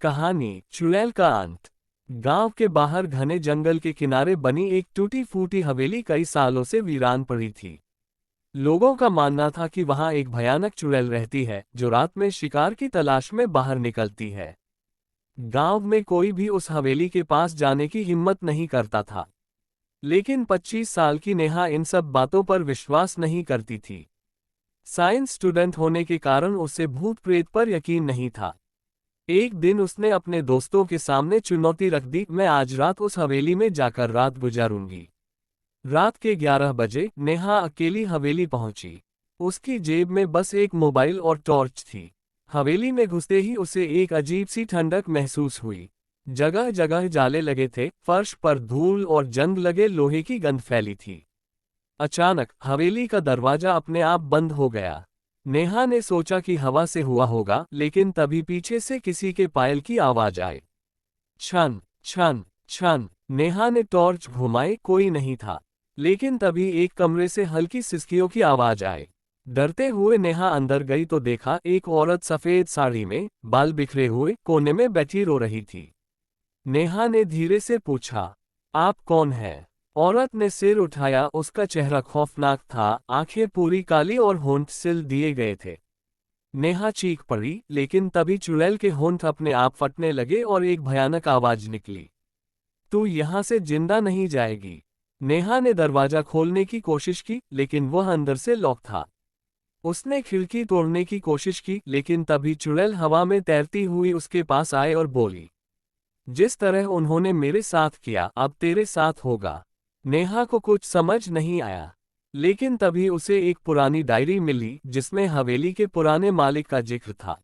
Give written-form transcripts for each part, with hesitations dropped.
कहानी चुड़ैल का अंत। गांव के बाहर घने जंगल के किनारे बनी एक टूटी फूटी हवेली कई सालों से वीरान पड़ी थी। लोगों का मानना था कि वहां एक भयानक चुड़ैल रहती है जो रात में शिकार की तलाश में बाहर निकलती है। गांव में कोई भी उस हवेली के पास जाने की हिम्मत नहीं करता था। लेकिन 25 साल की नेहा इन सब बातों पर विश्वास नहीं करती थी। साइंस स्टूडेंट होने के कारण उसे भूत प्रेत पर यकीन नहीं था। एक दिन उसने अपने दोस्तों के सामने चुनौती रख दी, मैं आज रात उस हवेली में जाकर रात गुजारूंगी। रात के 11 बजे नेहा अकेली हवेली पहुंची। उसकी जेब में बस एक मोबाइल और टॉर्च थी। हवेली में घुसते ही उसे एक अजीब सी ठंडक महसूस हुई। जगह जगह जाले लगे थे, फर्श पर धूल और जंग लगे लोहे की गंध फैली थी। अचानक हवेली का दरवाजा अपने आप बंद हो गया। नेहा ने सोचा कि हवा से हुआ होगा, लेकिन तभी पीछे से किसी के पायल की आवाज आई। छन छन छन। नेहा ने टॉर्च घुमाई, कोई नहीं था। लेकिन तभी एक कमरे से हल्की सिसकियों की आवाज आई। डरते हुए नेहा अंदर गई तो देखा एक औरत सफेद साड़ी में, बाल बिखरे हुए, कोने में बैठी रो रही थी। नेहा ने धीरे से पूछा, आप कौन हैं? औरत ने सिर उठाया, उसका चेहरा खौफनाक था, आंखें पूरी काली और होंठ सिल दिए गए थे। नेहा चीख पड़ी, लेकिन तभी चुड़ैल के होंठ अपने आप फटने लगे और एक भयानक आवाज निकली, तू यहां से जिंदा नहीं जाएगी। नेहा ने दरवाजा खोलने की कोशिश की, लेकिन वह अंदर से लॉक था। उसने खिड़की तोड़ने की कोशिश की, लेकिन तभी चुड़ैल हवा में तैरती हुई उसके पास आए और बोली, जिस तरह उन्होंने मेरे साथ किया, अब तेरे साथ होगा। नेहा को कुछ समझ नहीं आया, लेकिन तभी उसे एक पुरानी डायरी मिली जिसमें हवेली के पुराने मालिक का जिक्र था।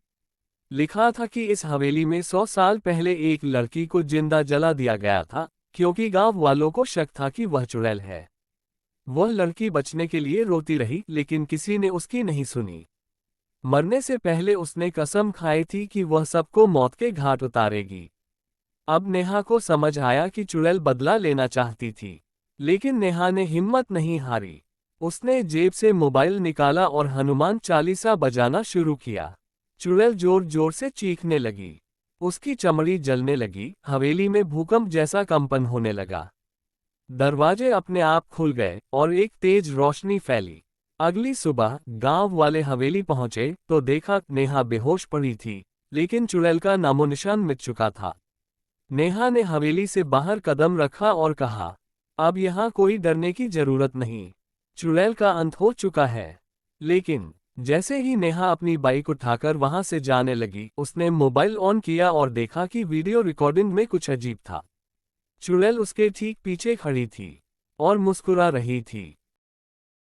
लिखा था कि इस हवेली में 100 साल पहले एक लड़की को जिंदा जला दिया गया था, क्योंकि गांव वालों को शक था कि वह चुड़ैल है। वह लड़की बचने के लिए रोती रही, लेकिन किसी ने उसकी नहीं सुनी। मरने से पहले उसने कसम खाई थी कि वह सबको मौत के घाट उतारेगी। अब नेहा को समझ आया कि चुड़ैल बदला लेना चाहती थी, लेकिन नेहा ने हिम्मत नहीं हारी। उसने जेब से मोबाइल निकाला और हनुमान चालीसा बजाना शुरू किया। चुड़ैल जोर जोर से चीखने लगी। उसकी चमड़ी जलने लगी, हवेली में भूकंप जैसा कंपन होने लगा। दरवाजे अपने आप खुल गए और एक तेज रोशनी फैली। अगली सुबह गांव वाले हवेली पहुंचे तो देखा नेहा बेहोश पड़ी थी, लेकिन चुड़ैल का नामोनिशान मिट चुका था। नेहा ने हवेली से बाहर कदम रखा और कहा, अब यहाँ कोई डरने की जरूरत नहीं, चुड़ैल का अंत हो चुका है। लेकिन जैसे ही नेहा अपनी बाइक उठाकर वहां से जाने लगी, उसने मोबाइल ऑन किया और देखा कि वीडियो रिकॉर्डिंग में कुछ अजीब था। चुड़ैल उसके ठीक पीछे खड़ी थी और मुस्कुरा रही थी।